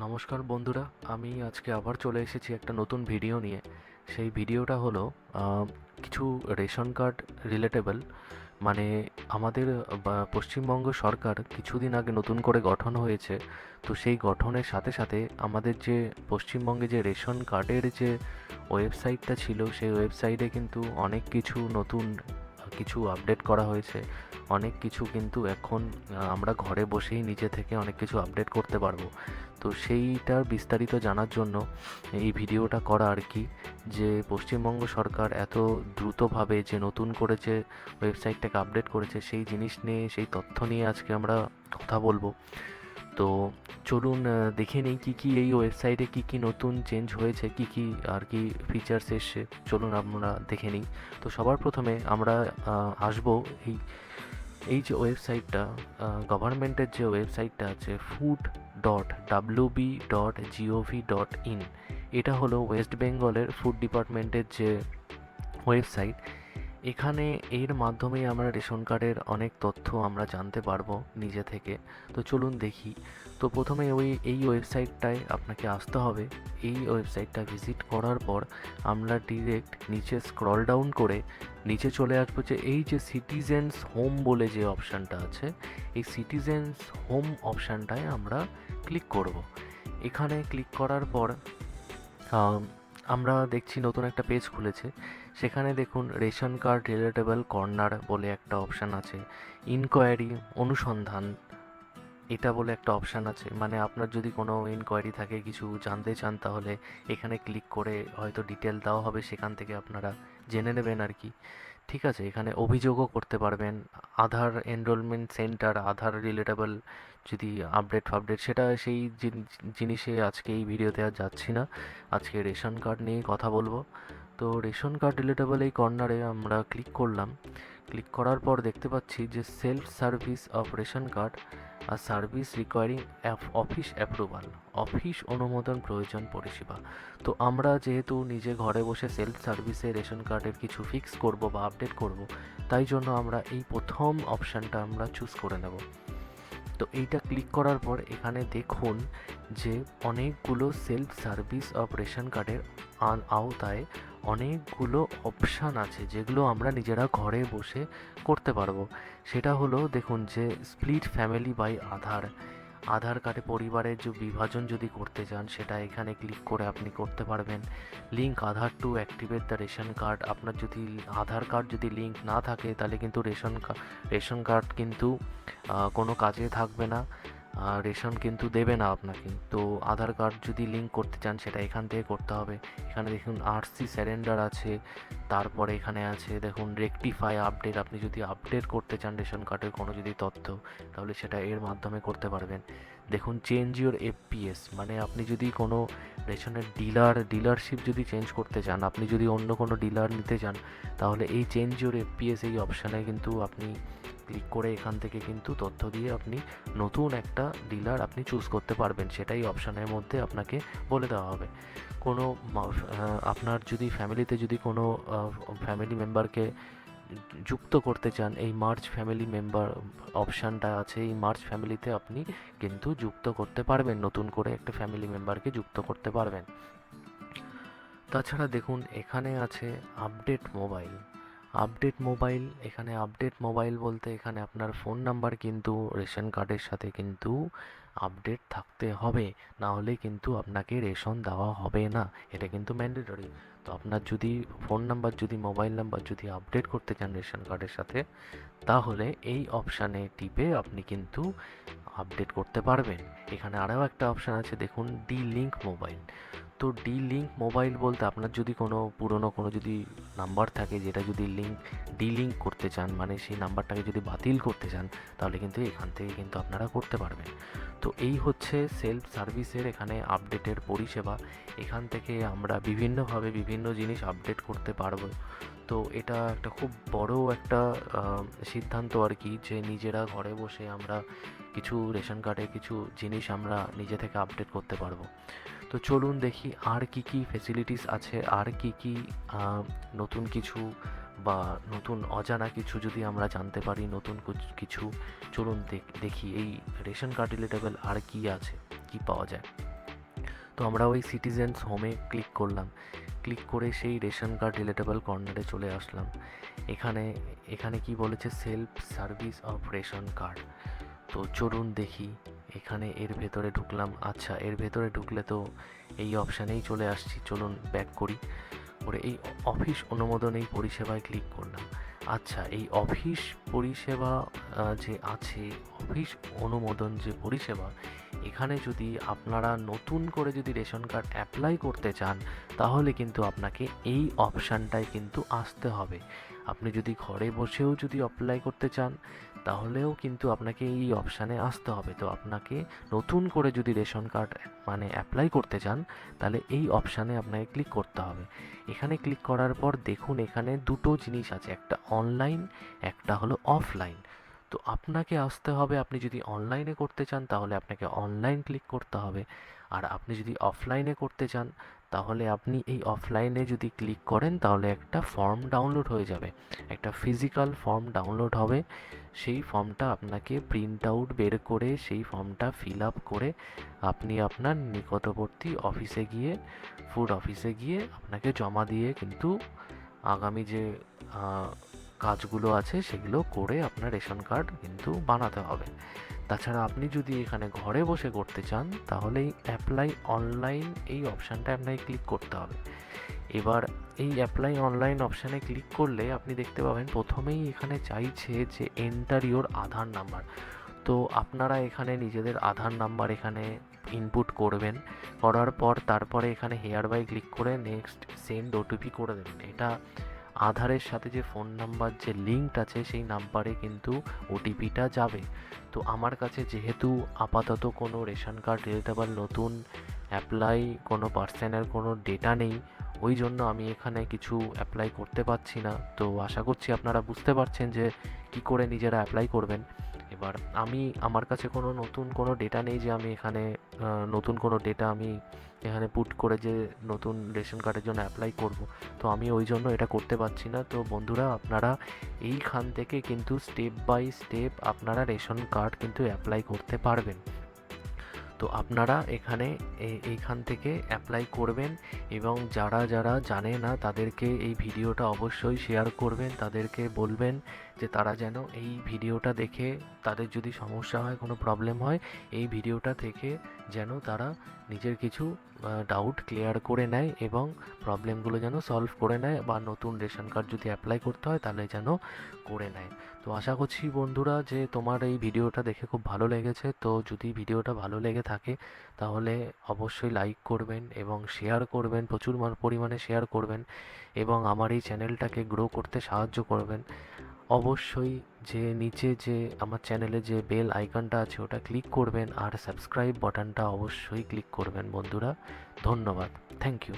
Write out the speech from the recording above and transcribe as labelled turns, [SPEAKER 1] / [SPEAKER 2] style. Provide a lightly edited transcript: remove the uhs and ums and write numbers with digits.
[SPEAKER 1] নমস্কার বন্ধুরা, আমি আজকে আবার চলে এসেছি একটা নতুন ভিডিও নিয়ে। সেই ভিডিওটা হলো কিছু রেশন কার্ড রিলেটেবল, মানে আমাদের পশ্চিমবঙ্গ সরকার কিছুদিন আগে নতুন করে গঠন হয়েছে। তো সেই গঠনের সাথে সাথে আমাদের যে পশ্চিমবঙ্গে যে রেশন কার্ডের যে ওয়েবসাইটটা ছিল, সেই ওয়েবসাইটে কিন্তু অনেক কিছু নতুন কিছু আপডেট করা হয়েছে। অনেক কিছু কিন্তু এখন আমরা ঘরে বসেই নিজে থেকে অনেক কিছু আপডেট করতে পারবো। তো সেইটার বিস্তারিত জানার জন্য এই ভিডিওটা করা আর কি, যে পশ্চিমবঙ্গ সরকার এত দ্রুতভাবে যে নতুন করে যে ওয়েবসাইটটাকে আপডেট করেছে, সেই জিনিস নিয়ে, সেই তথ্য নিয়ে আজকে আমরা কথা বলবো। তো চলুন দেখে নিই কী কী এই ওয়েবসাইটে কী কী নতুন চেঞ্জ হয়েছে, কী কী আর কি ফিচার্স এসছে। চলুন আমরা দেখে নিই। তো সবার প্রথমে আমরা আসবো এই এই যে ওয়েবসাইটটা, গভর্নমেন্টের যে ওয়েবসাইটটা আছে, food.wb.gov.in। এটা হলো ওয়েস্ট বেঙ্গলের ফুড ডিপার্টমেন্টের যে ওয়েবসাইট। এখানে এর মাধ্যমেই আমরা রেশন কার্ডের অনেক তথ্য আমরা জানতে পারবো নিজে থেকে। তো চলুন দেখি। তো প্রথমে এই ওয়েবসাইটটায় আপনাকে আসতে হবে। এই ওয়েবসাইটটা ভিজিট করার পর আমরা ডিরেক্ট নিচে স্ক্রল ডাউন করে নিচে চলে আসবো, যে এই যে সিটিজেন্স হোম বলে যে অপশানটা আছে, এই সিটিজেন্স হোম অপশানটায় আমরা ক্লিক করব। এখানে ক্লিক করার পর আমরা দেখছি নতুন একটা পেজ খুলেছে। সেখানে দেখুন রেশন কার্ড রিলেটেবল কর্নার বলে একটা অপশান আছে, ইনকোয়ারি অনুসন্ধান এটা বলে একটা অপশান আছে। মানে আপনার যদি কোনো ইনকোয়ারি থাকে, কিছু জানতে চান, তাহলে এখানে ক্লিক করে হয়তো ডিটেল দেওয়া হবে, সেখান থেকে আপনারা জেনে নেবেন আর কি। ঠিক আছে, এখানে অভিযোগও করতে পারবেন। আধার এনরোলমেন্ট সেন্টার, আধার রিলেটেবল যদি আপডেট ফাপডেট, সেটা সেই জিনিসে আজকে এই ভিডিওতে আর যাচ্ছি না। আজকে রেশন কার্ড নিয়ে কথা বলবো। তো রেশন কার্ড রিলেটেবল এই কর্নারে আমরা ক্লিক করলাম। ক্লিক করার পর দেখতে পাচ্ছি যে self service of ration card আর service requiring office approval, office অনুমোদন প্রয়োজন পরিষেবা। তো আমরা যেহেতু নিজে ঘরে বসে সেলফ সার্ভিসে রেশন কার্ডের কিছু ফিক্স করব বা আপডেট করব, তাই জন্য আমরা এই প্রথম অপশানটা আমরা চুজ করে নেব। তো এইটা ক্লিক করার পর এখানে দেখুন যে অনেকগুলো সেলফ সার্ভিস অফ রেশন কার্ডের আওতায় অনেকগুলো অপশান আছে, যেগুলো আমরা নিজেরা ঘরে বসে করতে পারবো। সেটা হলো, দেখুন যে স্প্লিট ফ্যামিলি বাই আধার, আধার কার্ডে পরিবারের যে বিভাজন যদি করতে চান, সেটা এখানে ক্লিক করে আপনি করতে পারবেন। Link Aadhaar two activate the ration card, আপনার যদি আধার কার্ড যদি লিঙ্ক না থাকে, তাহলে কিন্তু রেশন কার্ড কিন্তু কোনো কাজে থাকবে না, রেশন কিন্তু দেবে না আপনাকে। তো আধার কার্ড যদি লিঙ্ক করতে চান, সেটা এখান থেকে করতে হবে। এখানে দেখুন আরসি স্যারেন্ডার আছে, তারপরে এখানে আছে দেখুন রেকটিফাই আপডেট, আপনি যদি আপডেট করতে চান রেশন কার্ডের কোনো যদি তথ্য, তাহলে সেটা এর মাধ্যমে করতে পারবেন। দেখুন চেঞ্জ ইউর এফপিএস, মানে আপনি যদি কোনো রেশনের ডিলারশিপ যদি চেঞ্জ করতে চান, আপনি যদি অন্য কোনো ডিলার নিতে চান, তাহলে এই চেঞ্জ ইউর এফপিএস এই অপশানে কিন্তু আপনি ক্লিক করে এখান থেকে কিন্তু তথ্য দিয়ে আপনি নতুন একটা ডিলার আপনি চুজ করতে পারবেন। সেটাই অপশানের মধ্যে আপনাকে বলে দেওয়া হবে। কোনো আপনার যদি ফ্যামিলিতে যদি কোনো ফ্যামিলি মেম্বারকে যুক্ত করতে চান, এই মার্জ ফ্যামিলি মেম্বার অপশানটা আছে, এই মার্জ ফ্যামিলিতে আপনি কিন্তু যুক্ত করতে পারবেন, নতুন করে একটা ফ্যামিলি মেম্বারকে যুক্ত করতে পারবেন। তাছাড়া দেখুন এখানে আছে আপডেট মোবাইল। এখানে আপডেট মোবাইল বলতে এখানে আপনার ফোন নাম্বার কিন্তু রেশন কার্ডের সাথে কিন্তু আপডেট থাকতে হবে, না হলে কিন্তু আপনাকে রেশন দেওয়া হবে না। এটা কিন্তু ম্যান্ডেটরি। তো আপনার যদি ফোন নাম্বার, যদি মোবাইল নাম্বার যদি আপডেট করতে চান রেশন কার্ডের সাথে, তাহলে এই অপশানে টিপে আপনি কিন্তু আপডেট করতে পারবেন। এখানে আরও একটা অপশান আছে, দেখুন ডি লিঙ্ক মোবাইল। তো ডি লিঙ্ক মোবাইল বলতে আপনার যদি কোনো পুরনো কোনো যদি নাম্বার থাকে, যেটা যদি ডি লিঙ্ক করতে চান, মানে সেই নাম্বারটাকে যদি বাতিল করতে চান, তাহলে কিন্তু এখান থেকে কিন্তু আপনারা করতে পারবেন। তো এই হচ্ছে সেলফ সার্ভিসের এখানে আপডেটের পরিষেবা। এখান থেকে আমরা বিভিন্নভাবে বিভিন্ন জিনিস আপডেট করতে পারবো। তো এটা একটা খুব বড় একটা সিদ্ধান্ত আর কি, যে নিজেরা ঘরে বসে আমরা কিছু রেশন কার্ডে কিছু জিনিস আমরা নিজে থেকে আপডেট করতে পারবো। তো চলুন দেখি আর কি কি ফেসিলিটিস আছে, আর কি কি নতুন কিছু বা নতুন অজানা কিছু যদি আমরা জানতে পারি, নতুন কিছু। চলুন দেখি এই রেশন কার্ড রিলেটেবল আর কি আছে, কি পাওয়া যায়। তো আমরা ওই সিটিজেন্স হোমে ক্লিক করলাম, ক্লিক করে সেই রেশন কার্ড রিলেটেবল কর্নারে চলে আসলাম। এখানে এখানে কি বলেছে, self service of ration card. তো চলুন দেখি, এখানে এর ভেতরে ঢুকলাম। আচ্ছা, এর ভেতরে ঢুকলে তো এই অপশানেই চলে আসছি। চলুন ব্যাক করি, করে এই অফিস অনুমোদন এই পরিষেবায় ক্লিক করলাম। আচ্ছা, এই অফিস পরিষেবা যে আছে, অফিস অনুমোদন যে পরিষেবা, এখানে যদি আপনারা নতুন করে যদি রেশন কার্ড অ্যাপ্লাই করতে চান, তাহলে কিন্তু আপনাকে এই অপশানটায় কিন্তু আসতে হবে। আপনি যদি ঘরে বসেও যদি অ্যাপ্লাই করতে চান, তাহলেও কিন্তু আপনাকে এই অপশানে আসতে হবে। তো আপনাকে নতুন করে যদি রেশন কার্ড মানে অ্যাপ্লাই করতে চান, তাহলে এই অপশানে আপনাকে ক্লিক করতে হবে। এখানে ক্লিক করার পর দেখুন, এখানে দুটো জিনিস আছে, একটা অনলাইন, একটা হলো অফলাইন। তো আপনাকে আসতে হবে, আপনি যদি অনলাইনে করতে চান তাহলে আপনাকে অনলাইন ক্লিক করতে হবে, আর আপনি যদি অফলাইনে করতে চান তাহলে আপনি এই অফলাইনে যদি ক্লিক করেন তাহলে একটা ফর্ম ডাউনলোড হয়ে যাবে, একটা ফিজিক্যাল ফর্ম ডাউনলোড হবে। সেই ফর্মটা আপনাকে প্রিন্ট আউট বের করে সেই ফর্মটা ফিল আপ করে আপনি আপনার নিকটবর্তী অফিসে গিয়ে, ফুড অফিসে গিয়ে আপনাকে জমা দিয়ে কিন্তু আগামী যে কাজগুলো আছে সেগুলো করে আপনার রেশন কার্ড কিন্তু বানাতে হবে। তাছাড়া আপনি যদি এখানে ঘরে বসে করতে চান তাহলে এই অ্যাপ্লাই অনলাইন এই অপশানটা আপনাকে ক্লিক করতে হবে। এবার এই অ্যাপ্লাই অনলাইন অপশানে ক্লিক করলে আপনি দেখতে পাবেন প্রথমেই এখানে চাইছে যে এন্টার ইওর আধার নাম্বার। তো আপনারা এখানে নিজেদের আধার নাম্বার এখানে ইনপুট করবেন, করার পর তারপরে এখানে হেয়ার বাই ক্লিক করে নেক্সট সেন্ড ওটিপি করে দেবেন। এটা আধারের সাথে যে ফোন নাম্বার যে লিঙ্কড আছে সেই নাম্বারে কিন্তু ওটিপিটা যাবে। তো আমার কাছে যেহেতু আপাতত কোনো রেশন কার্ড রিলেটেবল নতুন অ্যাপ্লাই কোনো পার্সনের কোনো ডেটা নেই, ওই জন্য আমি এখানে কিছু অ্যাপ্লাই করতে পারছি না। তো আশা করছি আপনারা বুঝতে পারছেন যে কি করে নিজেরা অ্যাপ্লাই করবেন। এবার আমার কাছে কোনো নতুন কোনো ডেটা নেই যে আমি এখানে নতুন কোনো ডেটা আমি এখানে পুট করে যে নতুন রেশন কার্ডের জন্য অ্যাপ্লাই করব। তো আমি ওই জন্য এটা করতে পারছি না। তো বন্ধুরা, আপনারা এইখান থেকে কিন্তু স্টেপ বাই স্টেপ আপনারা রেশন কার্ড কিন্তু অ্যাপ্লাই করতে পারবেন। তো আপনারা এখানে এইখান থেকে অ্যাপ্লাই করবেন, এবং যারা যারা জানে না তাদেরকে এই ভিডিওটা অবশ্যই শেয়ার করবেন, তাদেরকে বলবেন যে তারা যেন এই ভিডিওটা দেখে, তাদের যদি সমস্যা হয়, কোনো প্রবলেম হয়, এই ভিডিওটা থেকে যেন তারা নিজের কিছু ডাউট ক্লিয়ার করে নেয় এবং প্রবলেমগুলো যেন সলভ করে নেয়, বা নতুন রেশন কার্ড যদি অ্যাপ্লাই করতে হয় তাহলে যেন করে নেয়। তো আশা করছি বন্ধুরা যে তোমার এই ভিডিওটা দেখে খুব ভালো লেগেছে। তো যদি ভিডিওটা ভালো লেগে থাকে তাহলে অবশ্যই লাইক করবেন এবং শেয়ার করবেন, প্রচুর পরিমাণে শেয়ার করবেন, এবং আমার এই চ্যানেলটাকে গ্রো করতে সাহায্য করবেন। অবশ্যই যে নিচে যে আমার চ্যানেলে যে বেল আইকনটা আছে ওটা ক্লিক করবেন, আর সাবস্ক্রাইব বাটনটা অবশ্যই ক্লিক করবেন বন্ধুরা। ধন্যবাদ, থ্যাংক ইউ।